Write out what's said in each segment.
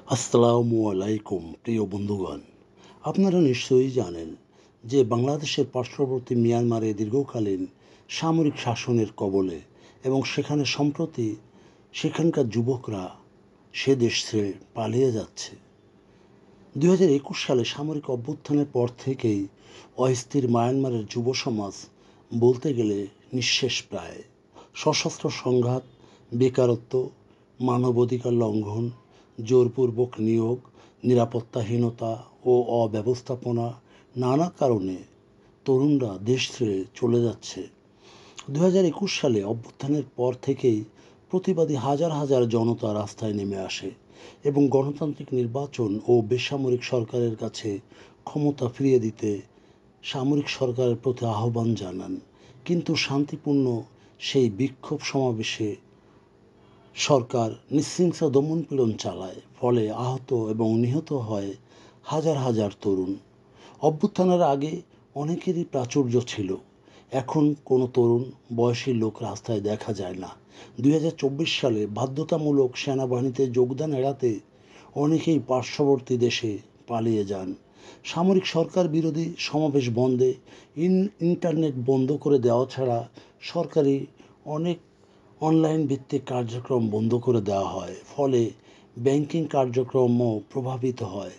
আসসালামু আলাইকুম প্রিয় বন্ধুগণ। আপনারা নিশ্চয়ই জানেন যে বাংলাদেশের পার্শ্ববর্তী মিয়ানমারে দীর্ঘকালীন সামরিক শাসনের কবলে এবং সেখানে সম্প্রতি সেখানকার যুবকরা সে দেশ ছেড়ে পালিয়ে যাচ্ছে। ২০২১ সালে সামরিক অভ্যুত্থানের পর থেকেই অস্থির মায়ানমারের যুব সমাজ বলতে গেলে নিঃশেষ প্রায়। সশস্ত্র সংঘাত, বেকারত্ব, মানবাধিকার লঙ্ঘন, জোরপূর্বক নিয়োগ, নিরাপত্তাহীনতা ও অব্যবস্থাপনা নানা কারণে তরুণরা দেশ ছেড়ে চলে যাচ্ছে। ২০২১ সালে অভ্যুত্থানের পর থেকেই প্রতিবাদী হাজার হাজার জনতা রাস্তায় নেমে আসে এবং গণতান্ত্রিক নির্বাচন ও বেসামরিক সরকারের কাছে ক্ষমতা ফিরিয়ে দিতে সামরিক সরকারের প্রতি আহ্বান জানান। কিন্তু শান্তিপূর্ণ সেই বিক্ষোভ সমাবেশে সরকার নৃশংস দমনপীড়ন চালায়, ফলে আহত এবং নিহত হয় হাজার হাজার তরুণ। অভ্যুত্থানের আগে অনেকেরই প্রাচুর্য ছিল, এখন কোনো তরুণ বয়সী লোক রাস্তায় দেখা যায় না। ২০২৪ সালে বাধ্যতামূলক সেনাবাহিনীতে যোগদান এড়াতে অনেকেই পার্শ্ববর্তী দেশে পালিয়ে যান। সামরিক সরকার বিরোধী সমাবেশ বন্ধে ইন্টারনেট বন্ধ করে দেওয়া ছাড়া সরকারি অনেক অনলাইন ভিত্তিক কার্যক্রম বন্ধ করে দেওয়া হয়, ফলে ব্যাংকিং কার্যক্রমও প্রভাবিত হয়।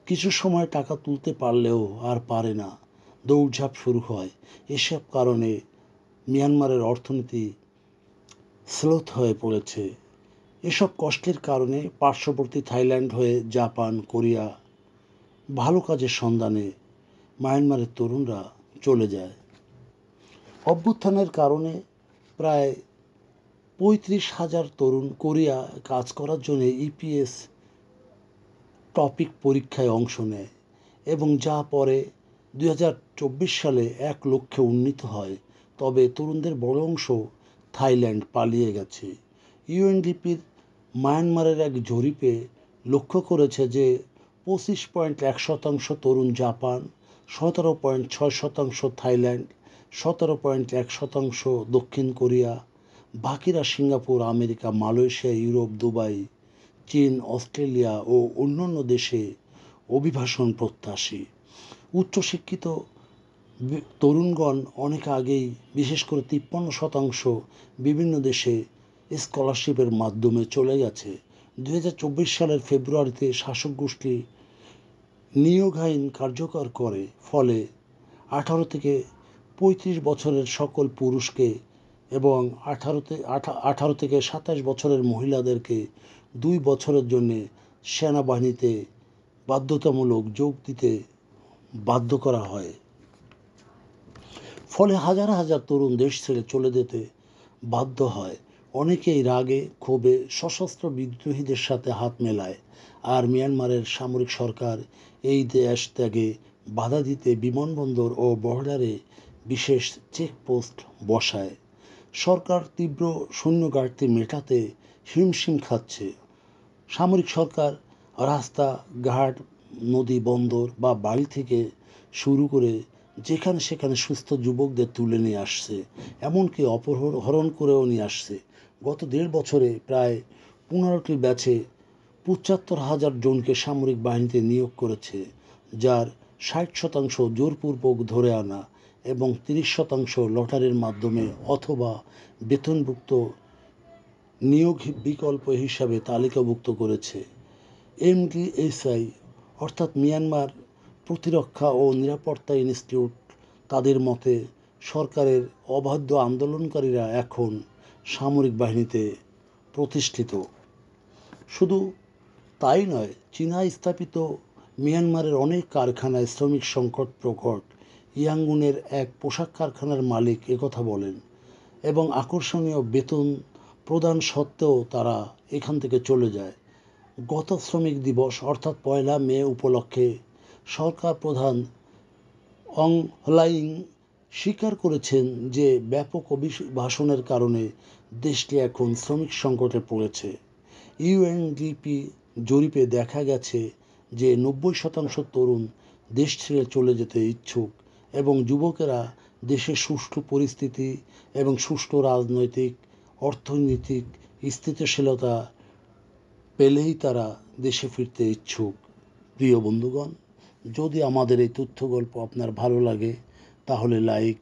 কিছু সময় টাকা তুলতে পারলেও আর পারে না, দৌড়ঝাঁপ শুরু হয়। এসব কারণে মিয়ানমারের অর্থনীতি স্লোথ হয়ে পড়েছে। এসব কষ্টের কারণে পার্শ্ববর্তী থাইল্যান্ড হয়ে জাপান, কোরিয়া ভালো কাজের সন্ধানে মায়ানমারের তরুণরা চলে যায়। অভ্যুত্থানের কারণে প্রায় ৩৫,০০০ তরুণ কোরিয়া কাজ করার জন্য ইপিএস টপিক পরীক্ষায় অংশ নেয় এবং যা পরে ২০২৪ সালে ১,০০,০০০ উন্নীত হয়। তবে তরুণদের বড় অংশ থাইল্যান্ড পালিয়ে গেছে। ইউএনডিপির মায়ানমারের এক জরিপে লক্ষ্য করেছে যে ২৫.১% তরুণ জাপান, ১৭.৬% থাইল্যান্ড, ১৭.১% দক্ষিণ কোরিয়া, বাকিরা Singapore, America, Malaysia, Europe, Dubai, চীন, অস্ট্রেলিয়া ও অন্যান্য দেশে অভিবাসন প্রত্যাশী। উচ্চশিক্ষিত তরুণগণ অনেক আগেই, বিশেষ করে ৫৩% বিভিন্ন দেশে স্কলারশিপের মাধ্যমে চলে গেছে। ২০২৪ সালের ফেব্রুয়ারিতে শাসক গোষ্ঠী নিয়োগ আইন কার্যকর করে, ফলে ১৮ থেকে ৩৫ বছরের সকল পুরুষকে এবং ১৮ থেকে ২৭ বছরের মহিলাদেরকে ২ বছরের জন্য সেনাবাহিনীতে বাধ্যতামূলক যোগ দিতে বাধ্য করা হয়। ফলে হাজার হাজার তরুণ দেশ ছেড়ে চলে যেতে বাধ্য হয়। অনেকেই রাগে ক্ষোভে সশস্ত্র বিদ্রোহীদের সাথে হাত মেলায়, আর মিয়ানমারের সামরিক সরকার এই দেশ ত্যাগে বাধা দিতে বিমানবন্দর ও বর্ডারে বিশেষ চেকপোস্ট বসায়। সরকার তীব্র সৈন্য ঘাটতি মেটাতে হিমশিম খাচ্ছে। সামরিক সরকার রাস্তা ঘাট, নদী, বন্দর বা বাড়ি থেকে শুরু করে যেখানে সেখানে সুস্থ যুবকদের তুলে নিয়ে আসছে, এমনকি অপহরণ করেও নিয়ে আসছে। গত ১.৫ বছরে প্রায় ১৫টি ব্যাচে ৭৫,০০০ জনকে সামরিক বাহিনীতে নিয়োগ করেছে, যার ৬০% জোরপূর্বক ধরে আনা এবং ৩০% লটারির মাধ্যমে অথবা বেতনভুক্ত নিয়োগ বিকল্প হিসাবে তালিকাভুক্ত করেছে। এমডিএসআই অর্থাৎ মিয়ানমার প্রতিরক্ষা ও নিরাপত্তা ইনস্টিটিউট তাদের মতে সরকারের অবাধ্য আন্দোলনকারীরা এখন সামরিক বাহিনীতে প্রতিষ্ঠিত। শুধু তাই নয়, চীনা স্থাপিত মিয়ানমারের অনেক কারখানায় শ্রমিক সংকট প্রকট। ইয়াঙ্গুনের এক পোশাক কারখানার মালিক একথা বলেন এবং আকর্ষণীয় বেতন প্রদান সত্ত্বেও তারা এখান থেকে চলে যায়। গত শ্রমিক দিবস অর্থাৎ ১লা মে উপলক্ষে সরকার প্রধান অং হ্লাইং স্বীকার করেছেন যে ব্যাপক অভিবাসনের কারণে দেশটি এখন শ্রমিক সংকটে পড়েছে। ইউএনডিপি জরিপে দেখা গেছে যে ৯০% তরুণ দেশ ছেড়ে চলে যেতে ইচ্ছুক এবং যুবকেরা দেশের সুষ্ঠু পরিস্থিতি এবং সুষ্ঠু রাজনৈতিক, অর্থনৈতিক স্থিতিশীলতা পেলেই তারা দেশে ফিরতে ইচ্ছুক। প্রিয় বন্ধুগণ, যদি আমাদের এই তথ্য গল্প আপনার ভালো লাগে তাহলে লাইক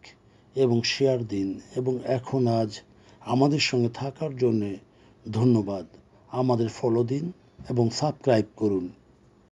এবং শেয়ার দিন, এবং এখন আজ আমাদের সঙ্গে থাকার জন্যে ধন্যবাদ। আমাদের ফলো দিন এবং সাবস্ক্রাইব করুন।